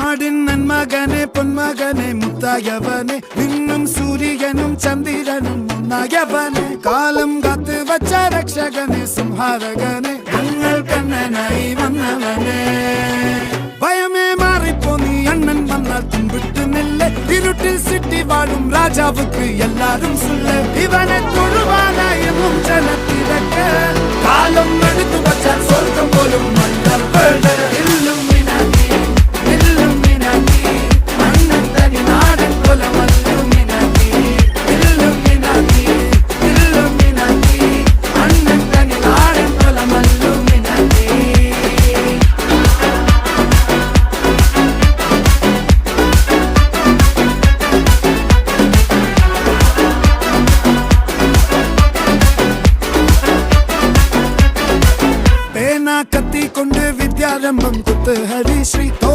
നാടിൻ നന്മകനെ പൊന്മകനെ മുത്തായവനെ നിന്നും സൂര്യനും ചന്ദ്രനും ഒന്നായവനെ കാലം കാത്ത് വച്ച രക്ഷകനെ സംഹാരകനെ ഞങ്ങൾ കണ്ണനായി വന്നവനെ ഭയമേ മാറിപ്പോ നീ അണ്ണൻ വന്നാൽ തുമ്പിട്ട് നില്ല് ഇരുട്ടിൽ സിറ്റി വാഴും രാജാവുക്ക് എല്ലാരും സുല്ല് ഇവനെ തൊഴുവാനായും ജനത്തിരക്ക് കാലം എടുത്തു വച്ചാൽ സ്വർഗം പോലും കത്തി കൊണ്ട് വിദ്യാരംഭം കുത്ത്